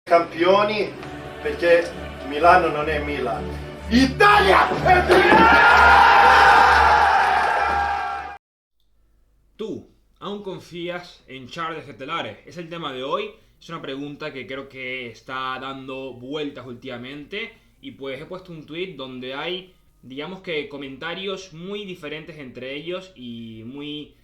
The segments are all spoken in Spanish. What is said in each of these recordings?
Campioni perché Milano non è Milan. Italia è Milan! ¿Tú aún confías en Charles Ketelaere? Es el tema de hoy. Es una pregunta que creo que está dando vueltas últimamente. Y pues he puesto un tweet donde hay, digamos que comentarios muy diferentes entre ellos y muy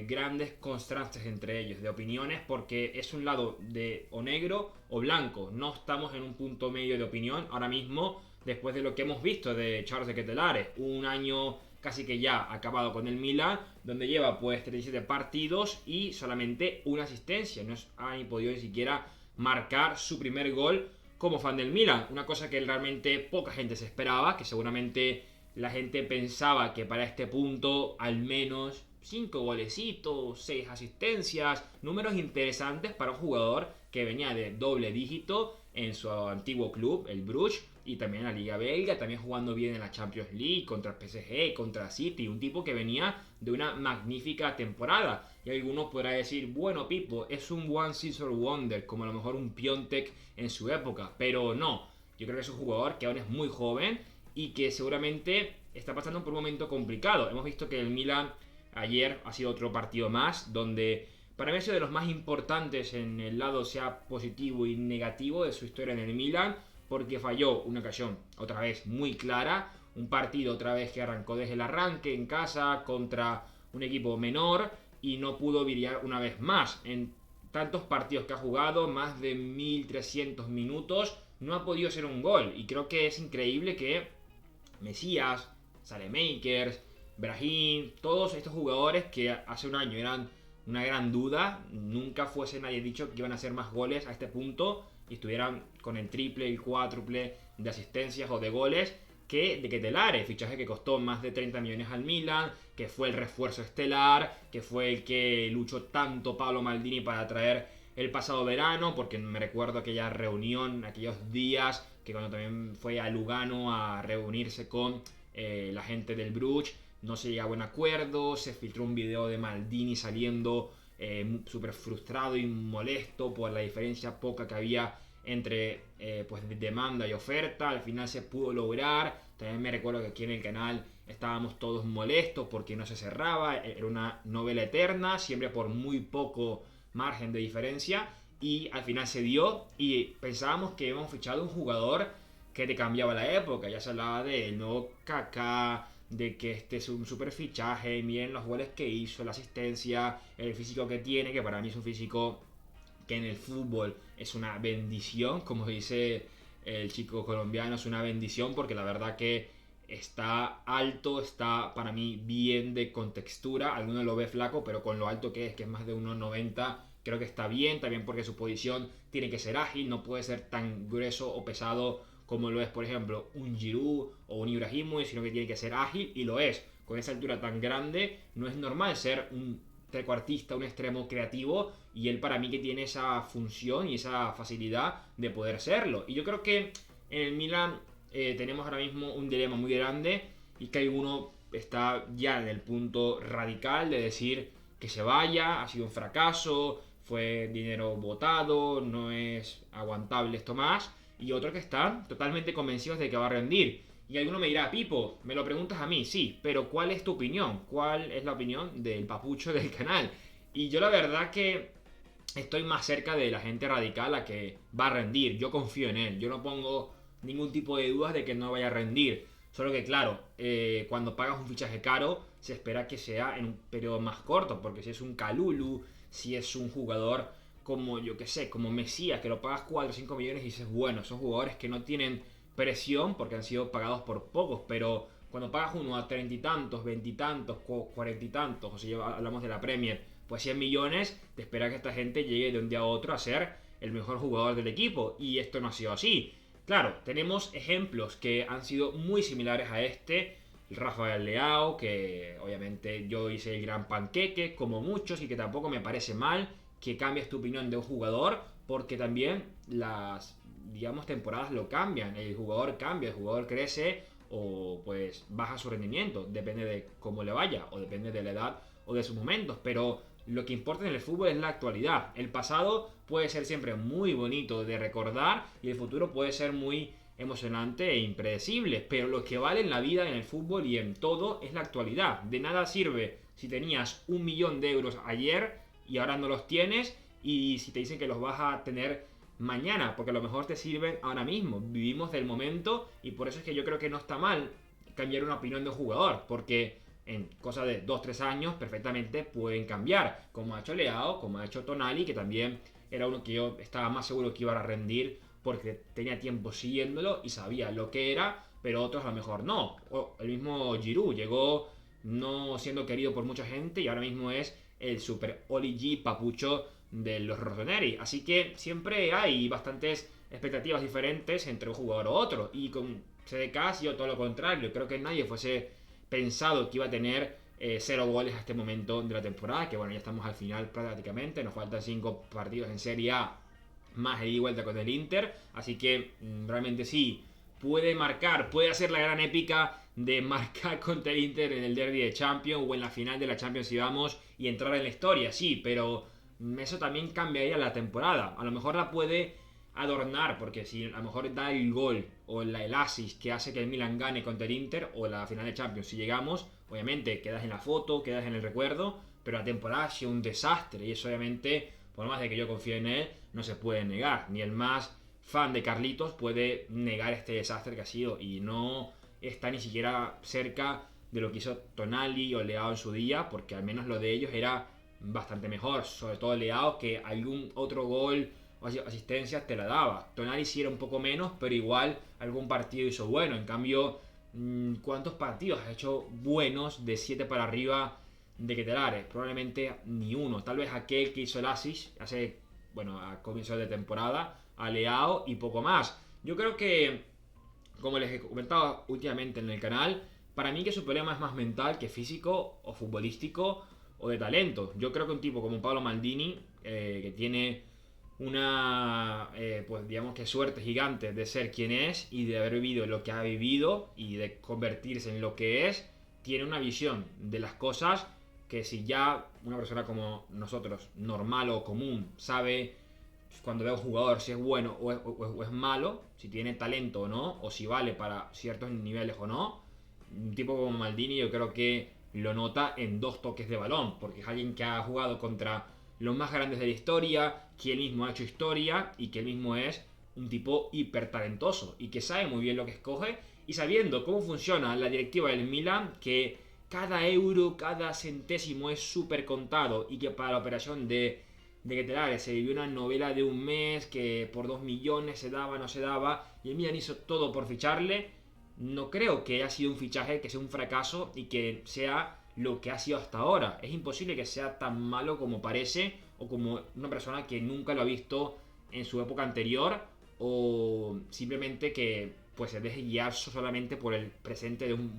grandes contrastes entre ellos de opiniones, porque es un lado de o negro o blanco. No estamos en un punto medio de opinión ahora mismo después de lo que hemos visto de Charles Ketelaere. Un año casi que ya acabado con el Milan, donde lleva pues 37 partidos y solamente una asistencia. No ha ni podido ni siquiera marcar su primer gol como fan del Milan. Una cosa que realmente poca gente se esperaba, que seguramente la gente pensaba que para este punto al menos 5 golecitos, 6 asistencias, números interesantes para un jugador que venía de doble dígito en su antiguo club, el Bruges, y también en la Liga Belga, también jugando bien en la Champions League, contra el PSG, contra City, un tipo que venía de una magnífica temporada. Y algunos podrán decir, bueno, Pipo, es un one season wonder, como a lo mejor un Piontek en su época, pero no. Yo creo que es un jugador que aún es muy joven y que seguramente está pasando por un momento complicado. Hemos visto que el Milan ayer ha sido otro partido más, donde para mí ha sido de los más importantes en el lado sea positivo y negativo de su historia en el Milan, porque falló una ocasión otra vez muy clara, un partido otra vez que arrancó desde el arranque en casa contra un equipo menor y no pudo brillar una vez más. En tantos partidos que ha jugado, más de 1300 minutos, no ha podido ser un gol, y creo que es increíble que Mesías, Saelemaekers, Brahim, todos estos jugadores que hace un año eran una gran duda, nunca fuese nadie dicho que iban a hacer más goles a este punto y estuvieran con el triple, el cuádruple de asistencias o de goles que de Ketelaere, fichaje que costó más de 30 millones al Milan, que fue el refuerzo estelar, que fue el que luchó tanto Paolo Maldini para traer el pasado verano, porque me recuerdo aquella reunión, aquellos días que cuando también fue a Lugano a reunirse con la gente del Bruges, no se llegó a buen acuerdo, se filtró un video de Maldini saliendo súper frustrado y molesto por la diferencia poca que había entre pues demanda y oferta. Al final se pudo lograr. También me recuerdo que aquí en el canal estábamos todos molestos porque no se cerraba, era una novela eterna, siempre por muy poco margen de diferencia, y al final se dio y pensábamos que habíamos fichado un jugador que te cambiaba la época. Ya se hablaba del nuevo Kaká, de que este es un super fichaje, miren los goles que hizo, la asistencia, el físico que tiene, que para mí es un físico que en el fútbol es una bendición, como dice el chico colombiano, es una bendición porque la verdad que está alto, está para mí bien de contextura. Alguno lo ve flaco, pero con lo alto que es más de 1,90, creo que está bien, también porque su posición tiene que ser ágil, no puede ser tan grueso o pesado como lo es, por ejemplo, un Giroud o un Ibrahimovic, sino que tiene que ser ágil, y lo es. Con esa altura tan grande, no es normal ser un trecuartista, un extremo creativo, y él para mí que tiene esa función y esa facilidad de poder serlo. Y yo creo que en el Milan tenemos ahora mismo un dilema muy grande, y que alguno está ya en el punto radical de decir que se vaya, ha sido un fracaso, fue dinero botado, no es aguantable esto más, y otros que están totalmente convencidos de que va a rendir. Y alguno me dirá, Pipo, me lo preguntas a mí, sí, pero ¿cuál es tu opinión? ¿Cuál es la opinión del papucho del canal? Y yo la verdad que estoy más cerca de la gente radical a que va a rendir. Yo confío en él, yo no pongo ningún tipo de dudas de que no vaya a rendir. Solo que claro, cuando pagas un fichaje caro, se espera que sea en un periodo más corto, porque si es un Kalulu, si es un jugador como, yo que sé, como Mesías, que lo pagas 4 o 5 millones y dices, bueno, son jugadores que no tienen presión porque han sido pagados por pocos, pero cuando pagas uno a 30 y tantos, 20 y tantos, 40 y tantos, o si hablamos de la Premier, pues 100 millones, te espera que esta gente llegue de un día a otro a ser el mejor jugador del equipo, y esto no ha sido así. Claro, tenemos ejemplos que han sido muy similares a este. Rafael Leao, que obviamente yo hice el gran panqueque, como muchos, y que tampoco me parece mal que cambies tu opinión de un jugador, porque también las, digamos, temporadas lo cambian, el jugador cambia, el jugador crece o pues baja su rendimiento, depende de cómo le vaya, o depende de la edad o de sus momentos, pero lo que importa en el fútbol es la actualidad. El pasado puede ser siempre muy bonito de recordar y el futuro puede ser muy emocionante e impredecible, pero lo que vale en la vida, en el fútbol y en todo es la actualidad. De nada sirve si tenías 1 millón de euros ayer y ahora no los tienes, y si te dicen que los vas a tener mañana, porque a lo mejor te sirven ahora mismo. Vivimos del momento y por eso es que yo creo que no está mal cambiar una opinión de un jugador, porque en cosa de 2-3 años perfectamente pueden cambiar, como ha hecho Leao, como ha hecho Tonali, que también era uno que yo estaba más seguro que iba a rendir porque tenía tiempo siguiéndolo y sabía lo que era, pero otros a lo mejor no. O el mismo Giroud llegó no siendo querido por mucha gente y ahora mismo es el super Oli G papucho de los rossoneri. Así que siempre hay bastantes expectativas diferentes entre un jugador u otro, y con CDK ha sido todo lo contrario. Creo que nadie fuese pensado que iba a tener 0 goles a este momento de la temporada, que bueno, ya estamos al final prácticamente, nos faltan 5 partidos en Serie A más el ida y vuelta con el Inter, así que realmente sí, puede marcar, puede hacer la gran épica de marcar contra el Inter en el derby de Champions o en la final de la Champions si vamos, y entrar en la historia, sí, pero eso también cambiaría la temporada. A lo mejor la puede adornar, porque si a lo mejor da el gol o el assist que hace que el Milan gane contra el Inter, o la final de Champions si llegamos, obviamente quedas en la foto, quedas en el recuerdo, pero la temporada ha sido un desastre y eso obviamente, por más de que yo confíe en él, no se puede negar. Ni el más fan de Carlitos puede negar este desastre que ha sido, y no está ni siquiera cerca de lo que hizo Tonali o Leao en su día, porque al menos lo de ellos era bastante mejor, sobre todo Leao, que algún otro gol o asistencia te la daba. Tonali sí era un poco menos, pero igual algún partido hizo bueno. En cambio, ¿cuántos partidos ha hecho buenos de 7 para arriba de Ketelaere? Probablemente ni uno. Tal vez aquel que hizo el assist hace, bueno, a comienzo de temporada, a Leao, y poco más. Yo creo que, como les he comentado últimamente en el canal, para mí que su problema es más mental que físico o futbolístico o de talento. Yo creo que un tipo como Paolo Maldini, que tiene una, pues digamos que suerte gigante de ser quien es y de haber vivido lo que ha vivido y de convertirse en lo que es, tiene una visión de las cosas que si ya una persona como nosotros, normal o común, sabe cuando ve a un jugador si es bueno o es malo, si tiene talento o no, o si vale para ciertos niveles o no, un tipo como Maldini yo creo que lo nota en 2 toques de balón, porque es alguien que ha jugado contra los más grandes de la historia, que él mismo ha hecho historia y que él mismo es un tipo hiper talentoso y que sabe muy bien lo que escoge, y sabiendo cómo funciona la directiva del Milan, que cada euro, cada centésimo es súper contado, y que para la operación de Ketelaere se vivió una novela de un mes que por 2 millones se daba, no se daba, y el Milan hizo todo por ficharle. No creo que haya sido un fichaje que sea un fracaso y que sea lo que ha sido hasta ahora. Es imposible que sea tan malo como parece, o como una persona que nunca lo ha visto en su época anterior, o simplemente que pues se deje guiar solamente por el presente de un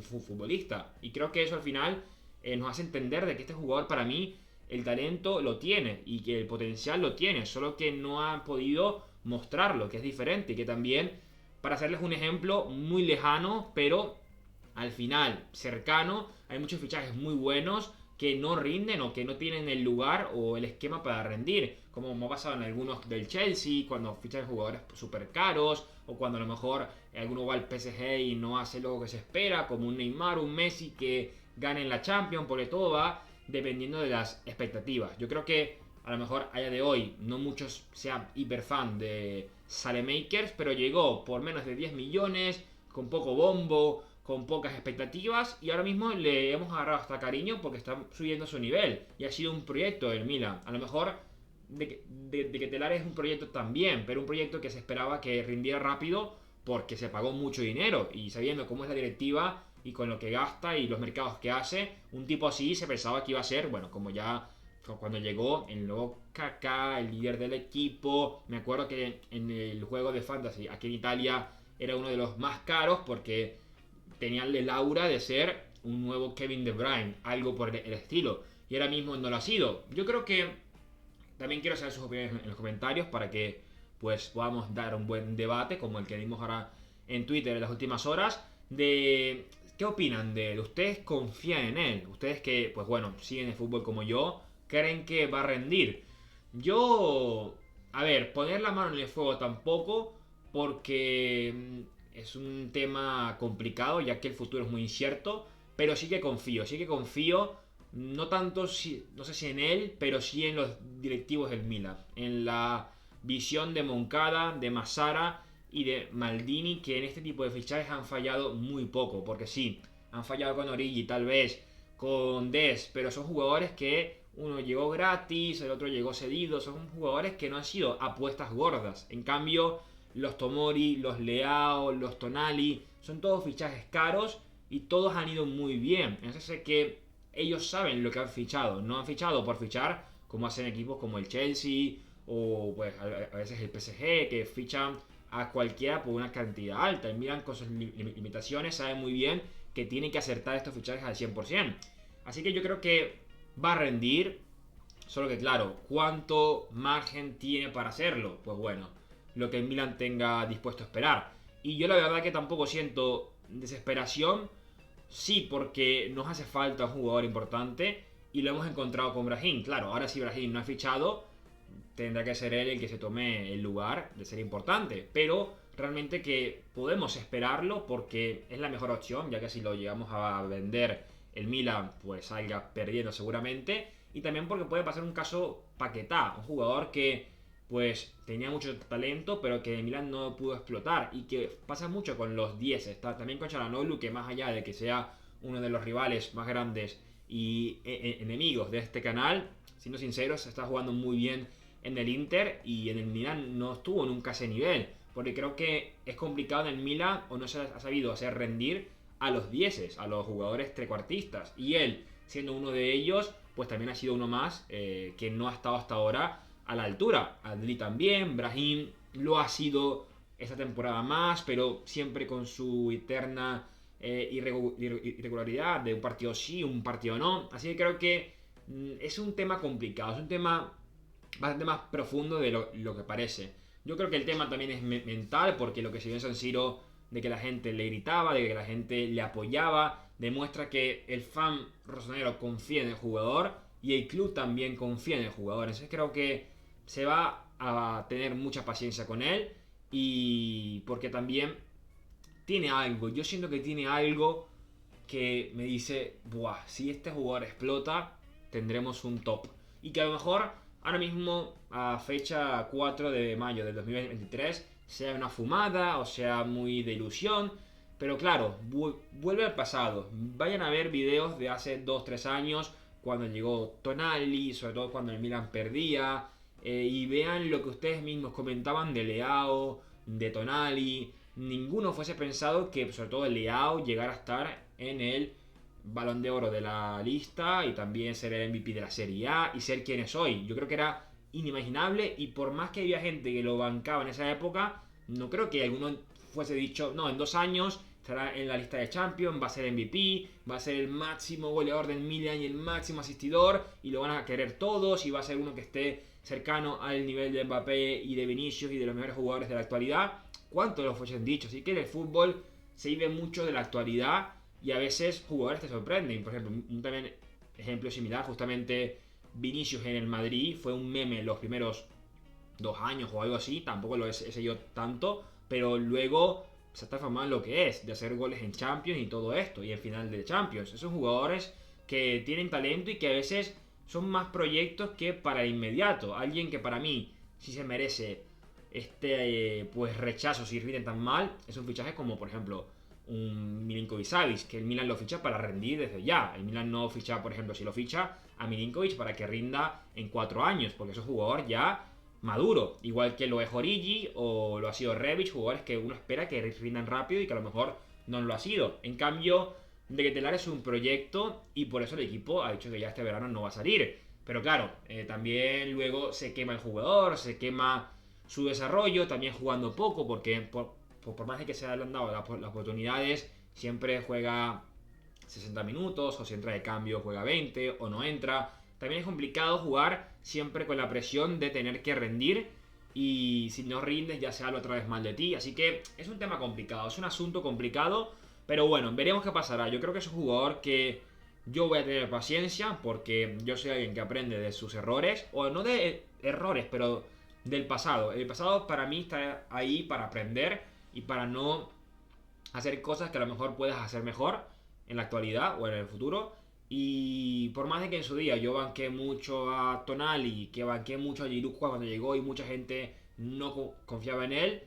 futbolista. Y creo que eso al final nos hace entender de que este jugador, para mí, el talento lo tiene y que el potencial lo tiene, solo que no ha podido mostrarlo, que es diferente, y que también, para hacerles un ejemplo muy lejano, pero al final cercano, hay muchos fichajes muy buenos que no rinden o que no tienen el lugar o el esquema para rendir, como ha pasado en algunos del Chelsea, cuando fichan jugadores súper caros, o cuando a lo mejor alguno va al PSG y no hace lo que se espera, como un Neymar, un Messi que ganen la Champions, porque todo va dependiendo de las expectativas. Yo creo que a lo mejor a día de hoy no muchos sean hiper fan de Saelemaekers, pero llegó por menos de 10 millones, con poco bombo, con pocas expectativas, y ahora mismo le hemos agarrado hasta cariño porque está subiendo su nivel y ha sido un proyecto del Milan. A lo mejor de Ketelaere es un proyecto también, pero un proyecto que se esperaba que rindiera rápido porque se pagó mucho dinero, y sabiendo cómo es la directiva y con lo que gasta y los mercados que hace, un tipo así se pensaba que iba a ser, bueno, como ya cuando llegó el nuevo Kaká, el líder del equipo. Me acuerdo que en el juego de Fantasy aquí en Italia era uno de los más caros porque tenía el aura de ser un nuevo Kevin De Bruyne, algo por el estilo, y ahora mismo no lo ha sido. Yo creo que también quiero saber sus opiniones en los comentarios para que pues podamos dar un buen debate como el que dimos ahora en Twitter en las últimas horas, de qué opinan de él. ¿Ustedes confían en él? Ustedes que, pues bueno, siguen el fútbol como yo, creen que va a rendir? Yo, a ver, poner la mano en el fuego tampoco, porque es un tema complicado, ya que el futuro es muy incierto, pero sí que confío, no tanto, no sé si en él, pero sí en los directivos del Milan, en la visión de Moncada, de Massara y de Maldini, que en este tipo de fichajes han fallado muy poco, porque sí, han fallado con Origi, tal vez con Des, pero son jugadores que uno llegó gratis, el otro llegó cedido, son jugadores que no han sido apuestas gordas. En cambio, los Tomori, los Leao, los Tonali, son todos fichajes caros y todos han ido muy bien. Entonces sé que ellos saben lo que han fichado, no han fichado por fichar como hacen equipos como el Chelsea o pues a veces el PSG, que fichan a cualquiera por una cantidad alta. Y miran con sus limitaciones, saben muy bien que tienen que acertar estos fichajes al 100%. Así que yo creo que va a rendir, solo que claro, ¿cuánto margen tiene para hacerlo? Pues bueno, lo que el Milan tenga dispuesto a esperar. Y yo la verdad que tampoco siento desesperación, sí, porque nos hace falta un jugador importante y lo hemos encontrado con Brahim. Claro, ahora si Brahim no ha fichado, tendrá que ser él el que se tome el lugar de ser importante. Pero realmente que podemos esperarlo porque es la mejor opción, ya que si lo llegamos a vender, el Milan pues salga perdiendo seguramente. Y también porque puede pasar un caso Paquetá, un jugador que pues tenía mucho talento, pero que el Milan no pudo explotar. Y que pasa mucho con los 10. Está también con Çalhanoğlu, que más allá de que sea uno de los rivales más grandes y enemigos de este canal, siendo sinceros, está jugando muy bien en el Inter, y en el Milan no estuvo nunca a ese nivel. Porque creo que es complicado en el Milan, o no se ha sabido hacer rendir a los 10, a los jugadores trecuartistas. Y él, siendo uno de ellos, pues también ha sido uno más que no ha estado hasta ahora a la altura. Adli también, Brahim lo ha sido esta temporada más, pero siempre con su eterna irregularidad de un partido sí, un partido no. Así que creo que es un tema complicado, es un tema bastante más profundo de lo que parece. Yo creo que el tema también es mental, porque lo que se vio en San Siro, de que la gente le gritaba, de que la gente le apoyaba, demuestra que el fan rosonero confía en el jugador y el club también confía en el jugador. Entonces creo que se va a tener mucha paciencia con él, y porque también tiene algo, yo siento que tiene algo que me dice, buah, si este jugador explota, tendremos un top. Y que a lo mejor ahora mismo, a fecha 4 de mayo del 2023, sea una fumada o sea muy de ilusión. Pero claro, vuelve al pasado. Vayan a ver videos de hace 2-3 años, cuando llegó Tonali, sobre todo cuando el Milan perdía. Y vean lo que ustedes mismos comentaban de Leao, de Tonali. Ninguno fuese pensado que, sobre todo, el Leao llegara a estar en el Balón de Oro de la lista y también ser el MVP de la Serie A y ser quien es hoy. Yo creo que era inimaginable, y por más que había gente que lo bancaba en esa época, no creo que alguno fuese dicho, no, en 2 años estará en la lista de Champions, va a ser MVP, va a ser el máximo goleador del Milan y el máximo asistidor, y lo van a querer todos, y va a ser uno que esté cercano al nivel de Mbappé y de Vinicius y de los mejores jugadores de la actualidad. ¿Cuántos lo fuesen dicho? Así que en el fútbol se vive mucho de la actualidad, y a veces jugadores te sorprenden. Por ejemplo, un también ejemplo similar, justamente Vinicius en el Madrid fue un meme los primeros 2 años o algo así, tampoco lo he seguido tanto, pero luego se está transformando en lo que es, de hacer goles en Champions y todo esto, y en final de Champions. Esos jugadores que tienen talento y que a veces son más proyectos que para el inmediato. Alguien que para mí sí se merece pues rechazo si rinden tan mal, es un fichaje como por ejemplo un Milinkovic-Savic, que el Milan lo ficha para rendir desde ya. El Milan no ficha, por ejemplo, si lo ficha a Milinkovic para que rinda en 4 años, porque es un jugador ya maduro, igual que lo es Origi o lo ha sido Rebic, jugadores que uno espera que rindan rápido y que a lo mejor no lo ha sido. En cambio, De Ketelaere es un proyecto, y por eso el equipo ha dicho que ya este verano no va a salir. Pero claro, también luego se quema el jugador, se quema su desarrollo, también jugando poco, porque por más de que se le han dado las oportunidades, siempre juega 60 minutos, o si entra de cambio juega 20, o no entra. También es complicado jugar siempre con la presión de tener que rendir, y si no rindes ya se habla otra vez mal de ti. Así que es un tema complicado, es un asunto complicado, pero bueno, veremos qué pasará. Yo creo que es un jugador que Yo voy a tener paciencia porque yo soy alguien que aprende de sus errores, o no de errores, pero del pasado. El pasado para mí está ahí para aprender y para no hacer cosas que a lo mejor puedas hacer mejor en la actualidad o en el futuro. Y por más de que en su día yo banqué mucho a Tonali, que banqué mucho a Giroud cuando llegó y mucha gente no confiaba en él,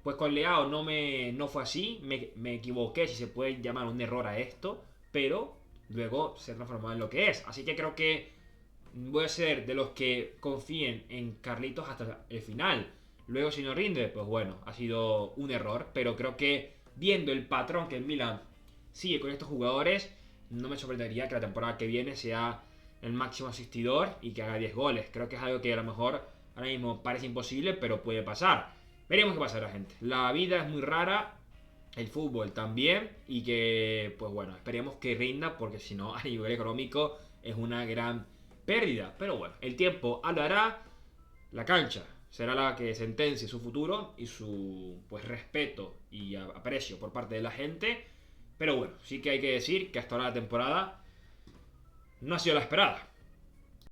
pues con Leao no fue así. Me equivoqué, si se puede llamar un error a esto, pero luego se transformó en lo que es. Así que creo que voy a ser de los que confíen en Carlitos hasta el final. Luego si no rinde, pues bueno, ha sido un error, pero creo que viendo el patrón que el Milan sigue con estos jugadores, no me sorprendería que la temporada que viene sea el máximo asistidor y que haga 10 goles. Creo que es algo que a lo mejor ahora mismo parece imposible, pero puede pasar. Veremos qué pasará, gente. La vida es muy rara, el fútbol también, y que, pues bueno, esperemos que rinda, porque si no, a nivel económico es una gran pérdida. Pero bueno, el tiempo hablará, la cancha será la que sentencie su futuro y su pues respeto y aprecio por parte de la gente. Pero bueno, sí que hay que decir que hasta ahora la temporada no ha sido la esperada.